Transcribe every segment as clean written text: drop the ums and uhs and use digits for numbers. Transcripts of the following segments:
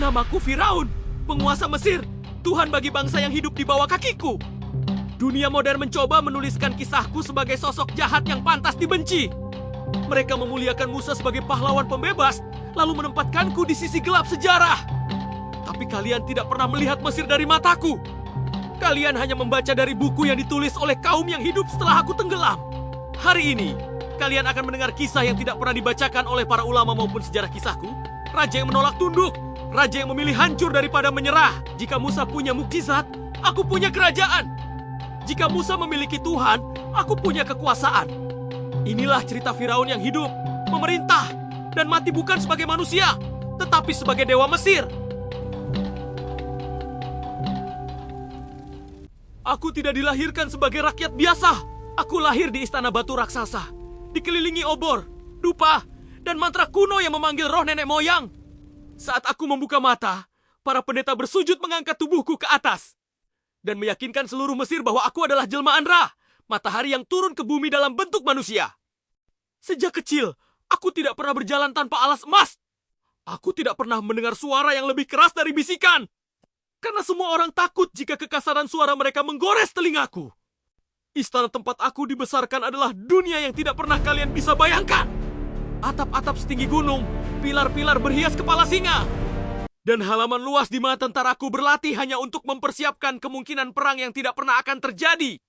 Namaku Firaun, penguasa Mesir, Tuhan bagi bangsa yang hidup di bawah kakiku. Dunia modern mencoba menuliskan kisahku sebagai sosok jahat yang pantas dibenci. Mereka memuliakan Musa sebagai pahlawan pembebas, lalu menempatkanku di sisi gelap sejarah. Tapi kalian tidak pernah melihat Mesir dari mataku. Kalian hanya membaca dari buku yang ditulis oleh kaum yang hidup setelah aku tenggelam. Hari ini, kalian akan mendengar kisah yang tidak pernah dibacakan oleh para ulama maupun sejarah kisahku. Raja yang menolak tunduk, raja yang memilih hancur daripada menyerah. Jika Musa punya mukjizat, aku punya kerajaan. Jika Musa memiliki Tuhan, aku punya kekuasaan. Inilah cerita Firaun yang hidup, memerintah, dan mati bukan sebagai manusia, tetapi sebagai dewa Mesir. Aku tidak dilahirkan sebagai rakyat biasa. Aku lahir di istana batu raksasa, dikelilingi obor, dupa, dan mantra kuno yang memanggil roh nenek moyang. Saat aku membuka mata, para pendeta bersujud mengangkat tubuhku ke atas dan meyakinkan seluruh Mesir bahwa aku adalah jelmaan Ra, matahari yang turun ke bumi dalam bentuk manusia. Sejak kecil, aku tidak pernah berjalan tanpa alas emas. Aku tidak pernah mendengar suara yang lebih keras dari bisikan. Karena semua orang takut jika kekasaran suara mereka menggores telingaku. Istana tempat aku dibesarkan adalah dunia yang tidak pernah kalian bisa bayangkan. Atap-atap setinggi gunung, pilar-pilar berhias kepala singa. Dan halaman luas di mana tentaraku berlatih hanya untuk mempersiapkan kemungkinan perang yang tidak pernah akan terjadi.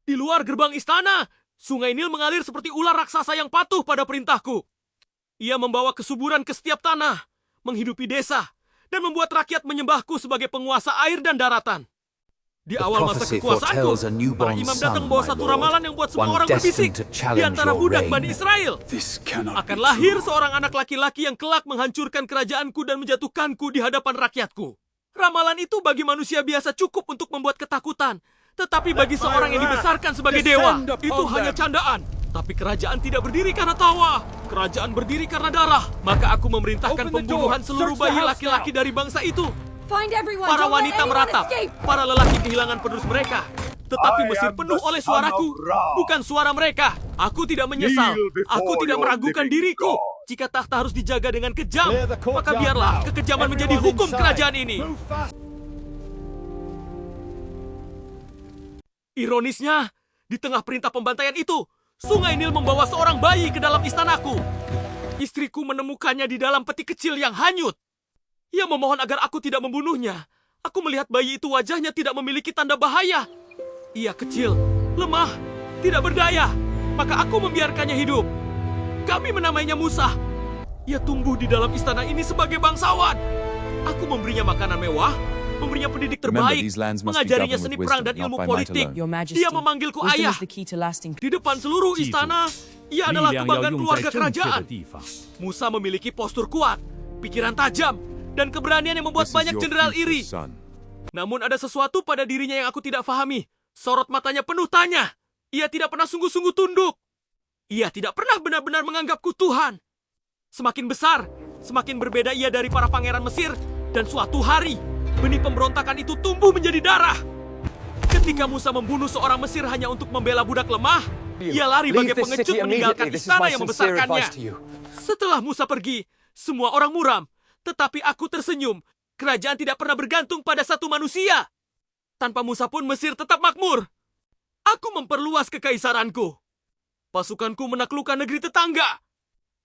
Di luar gerbang istana, Sungai Nil mengalir seperti ular raksasa yang patuh pada perintahku. Ia membawa kesuburan ke setiap tanah, menghidupi desa, dan membuat rakyat menyembahku sebagai penguasa air dan daratan. Di awal masa kekuasaanku, para imam datang membawa satu ramalan yang buat semua orang berbisik. Di antara budak Bani Israel akan lahir seorang anak laki-laki yang kelak menghancurkan kerajaanku dan menjatuhkanku di hadapan rakyatku. Ramalan itu bagi manusia biasa cukup untuk membuat ketakutan. Tetapi bagi seorang yang dibesarkan sebagai dewa, itu hanya candaan. Tapi kerajaan tidak berdiri karena tawa. Kerajaan berdiri karena darah. Maka aku memerintahkan pembunuhan seluruh bayi laki-laki dari bangsa itu. Para wanita meratap, para lelaki kehilangan penerus mereka. Tetapi Mesir penuh oleh suaraku, bukan suara mereka. Aku tidak menyesal, aku tidak meragukan diriku. Jika takhta harus dijaga dengan kejam, maka biarlah kekejaman menjadi hukum kerajaan ini. Ironisnya, di tengah perintah pembantaian itu, Sungai Nil membawa seorang bayi ke dalam istanaku. Istriku menemukannya di dalam peti kecil yang hanyut. Ia memohon agar aku tidak membunuhnya. Aku melihat bayi itu wajahnya tidak memiliki tanda bahaya. Ia kecil, lemah, tidak berdaya. Maka aku membiarkannya hidup. Kami menamainya Musa. Ia tumbuh di dalam istana ini sebagai bangsawan. Aku memberinya makanan mewah, memberinya pendidik terbaik, mengajarinya seni perang dan ilmu politik. Dia memanggilku ayah. Di depan seluruh istana, ia adalah kebanggaan keluarga kerajaan. Musa memiliki postur kuat, pikiran tajam, dan keberanian yang membuat banyak jenderal iri. Namun ada sesuatu pada dirinya yang aku tidak fahami. Sorot matanya penuh tanya. Ia tidak pernah sungguh-sungguh tunduk. Ia tidak pernah benar-benar menganggapku Tuhan. Semakin besar, semakin berbeda ia dari para pangeran Mesir. Dan suatu hari, benih pemberontakan itu tumbuh menjadi darah. Ketika Musa membunuh seorang Mesir hanya untuk membela budak lemah, ia lari bagai pengecut meninggalkan istana yang membesarkannya. Setelah Musa pergi, semua orang muram. Tetapi aku tersenyum. Kerajaan tidak pernah bergantung pada satu manusia. Tanpa Musa pun Mesir tetap makmur. Aku memperluas kekaisaranku. Pasukanku menaklukkan negeri tetangga.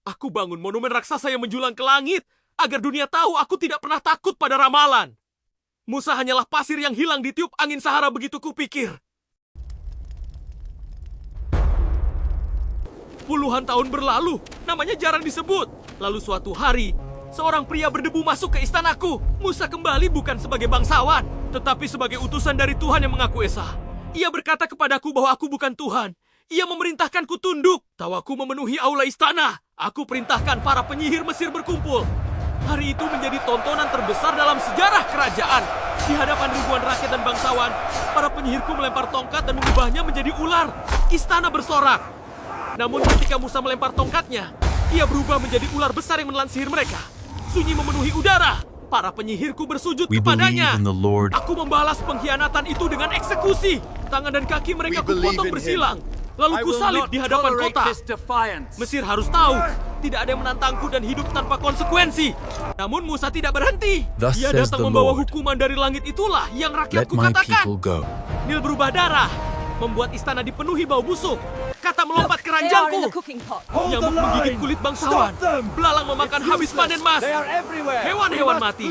Aku bangun monumen raksasa yang menjulang ke langit agar dunia tahu aku tidak pernah takut pada ramalan. Musa hanyalah pasir yang hilang ditiup angin Sahara begitu kupikir. Puluhan tahun berlalu, namanya jarang disebut. Lalu suatu hari, seorang pria berdebu masuk ke istanaku. Musa kembali bukan sebagai bangsawan, tetapi sebagai utusan dari Tuhan yang mengaku esa. Ia berkata kepadaku bahwa aku bukan Tuhan. Ia memerintahkanku tunduk. Tawaku memenuhi aula istana. Aku perintahkan para penyihir Mesir berkumpul. Hari itu menjadi tontonan terbesar dalam sejarah kerajaan. Di hadapan ribuan rakyat dan bangsawan, para penyihirku melempar tongkat dan mengubahnya menjadi ular. Istana bersorak. Namun ketika Musa melempar tongkatnya, ia berubah menjadi ular besar yang menelan sihir mereka. Sunyi memenuhi udara. Para penyihirku bersujud kepadanya. Aku membalas pengkhianatan itu dengan eksekusi. Tangan dan kaki mereka kupotong bersilang. lalu kusalib di hadapan kota. Mesir harus tahu, tidak ada yang menantangku dan hidup tanpa konsekuensi. Namun Musa tidak berhenti. Thus Dia says datang the membawa Lord. hukuman dari langit, itulah yang Let rakyatku my katakan. people go. Nil berubah darah, membuat istana dipenuhi bau busuk. Kata melompat ke They are in ranjangku. the cooking pot. Nyamuk menggigit kulit bangsawan. Belalang memakan habis panen emas. Hewan-hewan mati.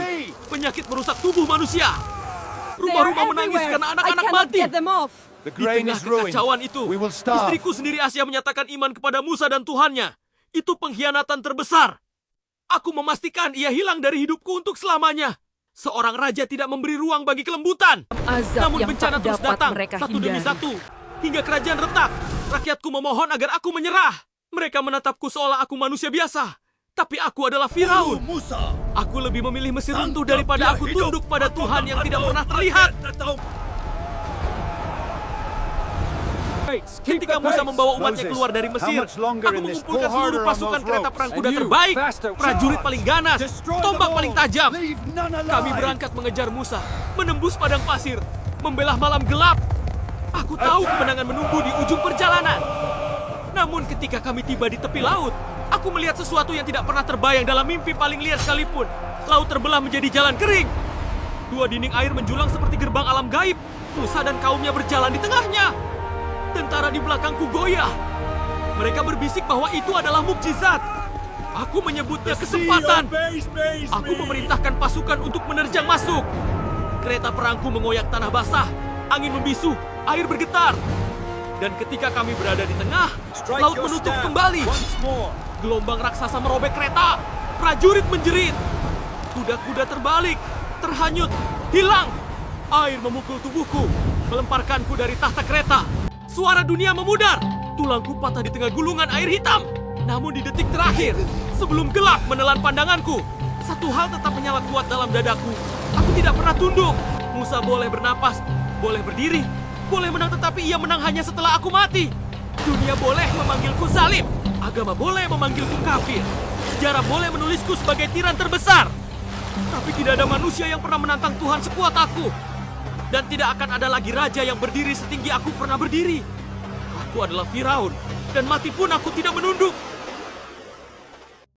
Penyakit merusak tubuh manusia. They are Rumah-rumah menangis everywhere. karena I anak-anak cannot mati. get them off. The Di grain tengah is ruined. kekacauan itu, We will starve. istriku sendiri Asia menyatakan iman kepada Musa dan Tuhannya. Itu pengkhianatan terbesar. Aku memastikan ia hilang dari hidupku untuk selamanya. Seorang raja tidak memberi ruang bagi kelembutan. Azab Namun yang bencana tak terus dapat datang, mereka satu demi hindari. satu. Hingga kerajaan retak. Rakyatku memohon agar aku menyerah. Mereka menatapku seolah aku manusia biasa. Tapi aku adalah Firaun. Aku lebih memilih Mesir runtuh daripada aku tunduk pada Tuhan yang tidak pernah terlihat. Ketika Musa membawa umatnya keluar dari Mesir, aku mengumpulkan seluruh pasukan kereta perang kuda terbaik, prajurit paling ganas, tombak paling tajam. Kami berangkat mengejar Musa, menembus padang pasir, membelah malam gelap. Aku tahu kemenangan menunggu di ujung perjalanan. Namun ketika kami tiba di tepi laut, aku melihat sesuatu yang tidak pernah terbayang dalam mimpi paling liar sekalipun. Laut terbelah menjadi jalan kering. Dua dinding air menjulang seperti gerbang alam gaib. Musa dan kaumnya berjalan di tengahnya. Tentara di belakangku goyah. Mereka berbisik bahwa itu adalah mukjizat. Aku menyebutnya kesempatan. Aku memerintahkan pasukan untuk menerjang masuk. Kereta perangku mengoyak tanah basah. Angin membisu, air bergetar. Dan ketika kami berada di tengah, laut menutup kembali. Gelombang raksasa merobek kereta. Prajurit menjerit. Kuda-kuda terbalik, terhanyut, hilang. Air memukul tubuhku, melemparkanku dari tahta kereta. Suara dunia memudar. Tulangku patah di tengah gulungan air hitam. Namun di detik terakhir, sebelum gelap menelan pandanganku, satu hal tetap menyala kuat dalam dadaku. Aku tidak pernah tunduk. Musa boleh bernapas, boleh berdiri, boleh menang, tetapi ia menang hanya setelah aku mati. Dunia boleh memanggilku zalim, agama boleh memanggilku kafir, sejarah boleh menulisku sebagai tiran terbesar. Tapi tidak ada manusia yang pernah menantang Tuhan sekuat aku. Dan tidak akan ada lagi raja yang berdiri setinggi aku pernah berdiri. Aku adalah Firaun, dan mati pun aku tidak menunduk.